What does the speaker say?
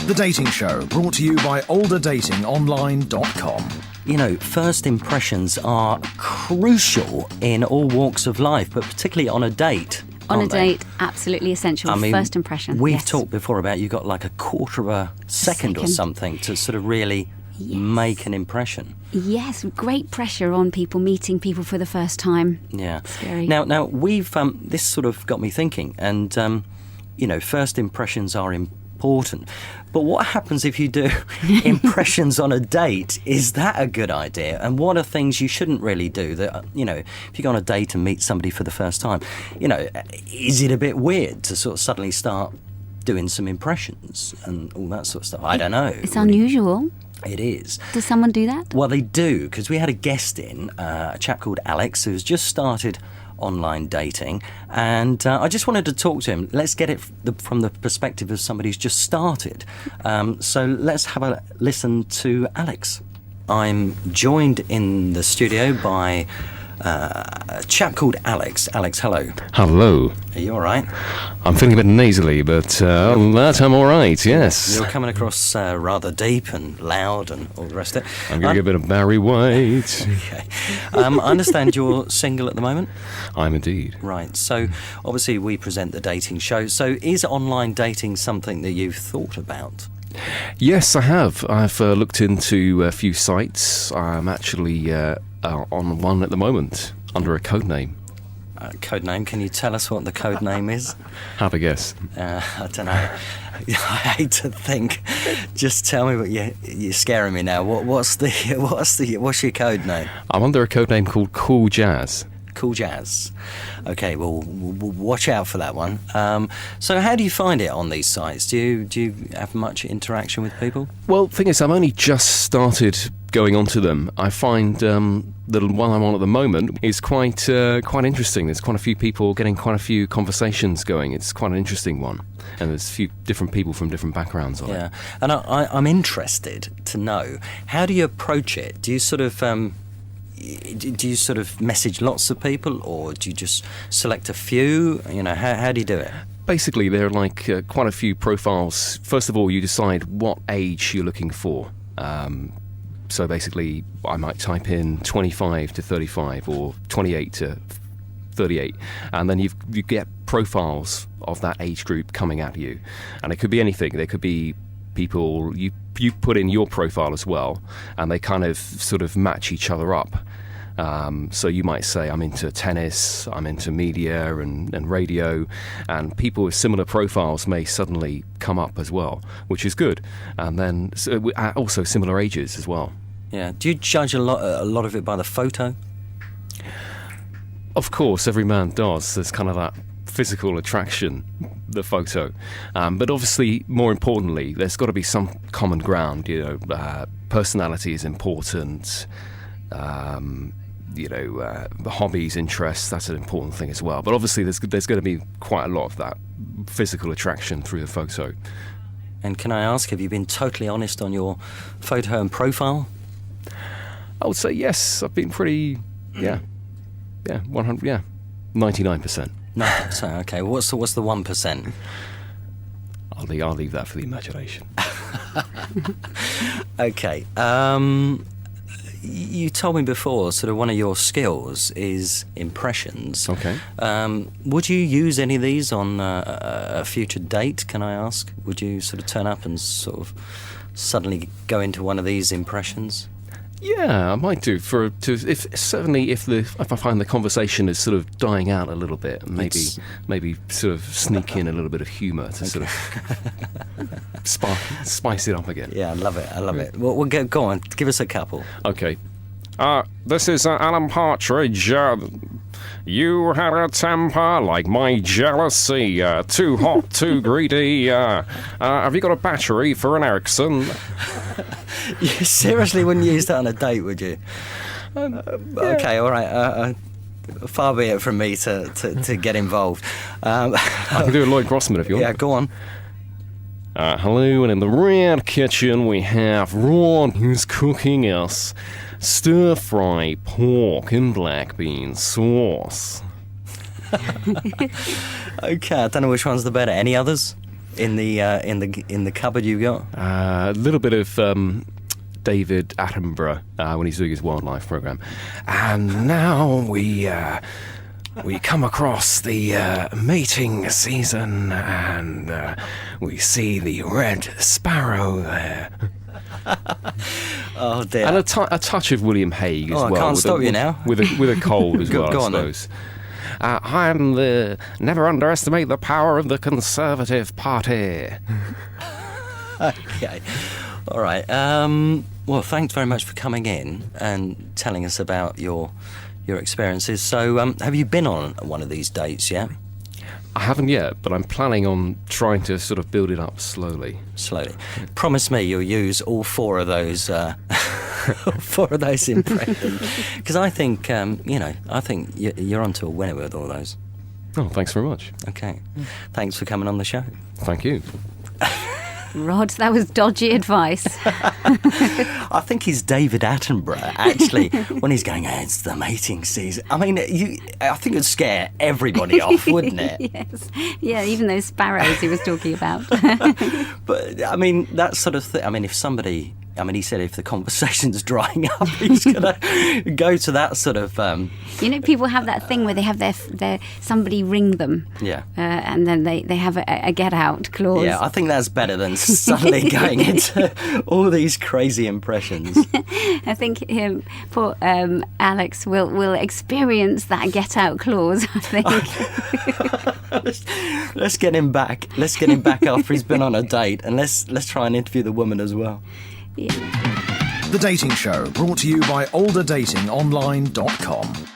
The Dating Show, brought to you by olderdatingonline.com. You know, first impressions are crucial in all walks of life, but particularly on a date. On a aren't they? date, absolutely essential. I mean, first impression. We've yes. talked before about you got like a quarter of a second or something to sort of really make an impression. Yes, great pressure on people, meeting people for the first time. Yeah. Scary. Now we've this sort of got me thinking, and you know, first impressions are important. But what happens if you do impressions on a date? Is that a good idea? And what are things you shouldn't really do? That, you know, if you go on a date and meet somebody for the first time, you know, is it a bit weird to sort of suddenly start doing some impressions and all that sort of stuff? I don't know. It's unusual. It is. Does someone do that? Well, they do, because we had a guest in, a chap called Alex, who's just started online dating, and I just wanted to talk to him. Let's get it from the perspective of somebody who's just started. So let's have a listen to Alex. I'm joined in the studio by a chap called Alex. Alex, hello. Hello. Are you all right? I'm feeling a bit nasally, but that I'm all right, yes. You're coming across rather deep and loud and all the rest of it. I'm going to get a bit of Barry White. Okay. I understand you're single at the moment? I'm indeed. Right. So, obviously, we present the dating show. So, is online dating something that you've thought about? Yes, I have. I've looked into a few sites. I'm actually on one at the moment under a code name. Code name? Can you tell us what the code name is? Have a guess. I don't know. I hate to think. Just tell me what you're scaring me now. What's your code name? I'm under a code name called Cool Jazz. Cool Jazz. Okay, well, we'll watch out for that one. So how do you find it on these sites? Do you have much interaction with people? Well, the thing is, I've only just started going onto them. I find the one I'm on at the moment is quite interesting. There's quite a few people getting quite a few conversations going. It's quite an interesting one. And there's a few different people from different backgrounds on it. Yeah, and I'm interested to know, how do you approach it? Do you sort of... do you sort of message lots of people, or do you just select a few? You know, how do you do it? Basically, there are like quite a few profiles. First of all, you decide what age you're looking for. So basically, I might type in 25 to 35 or 28 to 38, and then you get profiles of that age group coming at you. And it could be anything. There could be people you put in your profile as well, and they kind of sort of match each other up. So you might say, I'm into tennis, I'm into media and radio, and people with similar profiles may suddenly come up as well, which is good. And then also similar ages as well. Yeah. Do you judge a lot of it by the photo? Of course, every man does. There's kind of that physical attraction, the photo, but obviously, more importantly, there's got to be some common ground. You know, personality is important. The hobbies, interests, that's an important thing as well. But obviously, there's going to be quite a lot of that physical attraction through the photo. And can I ask, have you been totally honest on your photo and profile? I would say yes. I've been pretty, 100, 99%. No, so okay. What's the 1%? I'll leave that for the imagination. Okay. You told me before, sort of one of your skills is impressions. Okay. Would you use any of these on a future date, can I ask? Would you sort of turn up and sort of suddenly go into one of these impressions? Yeah, I might do. If I find the conversation is sort of dying out a little bit, maybe sort of sneak in a little bit of humour to sort of spice it up again. Yeah, I love it. Well, go on, give us a couple. Okay. This is Alan Partridge. You had a temper like my jealousy. Too hot, too greedy. Have you got a battery for an Ericsson? You seriously wouldn't use that on a date, would you? Okay, all right. Far be it from me to get involved. I can do a Lloyd Grossman if you want. Yeah, go on. Hello, and in the red kitchen we have Ron, who's cooking us stir-fry pork and black bean sauce. Okay, I don't know which one's the better. Any others? in the cupboard you got? A little bit of David Attenborough when he's doing his wildlife program, and now we come across the mating season, and we see the red sparrow there. Oh dear! And a touch of William Hague as Oh, I well. can't stop you now. With a cold as well, Go I on then. suppose. Never underestimate the power of the Conservative Party. Okay. All right. Well, thanks very much for coming in and telling us about your experiences. So, have you been on one of these dates yet? I haven't yet, but I'm planning on trying to sort of build it up slowly. Slowly. Promise me you'll use all four of those. Four of those impressions. Because I think, I think you're onto a winner with all those. Oh, thanks very much. Okay. Thanks for coming on the show. Thank you. Rod, that was dodgy advice. I think he's David Attenborough, actually, when he's going, it's the mating season. I mean, I think it'd scare everybody off, wouldn't it? Yes. Yeah, even those sparrows he was talking about. But, I mean, that sort of thing. I mean, if somebody... I mean, he said if the conversation's drying up, he's going to go to that sort of... You know, people have that thing where they have their somebody ring them. Yeah. And then they have a get-out clause. Yeah, I think that's better than suddenly going into all these crazy impressions. I think poor Alex will experience that get-out clause, I think. Let's get him back. Let's get him back after he's been on a date, and let's try and interview the woman as well. Yeah. The Dating Show, brought to you by olderdatingonline.com.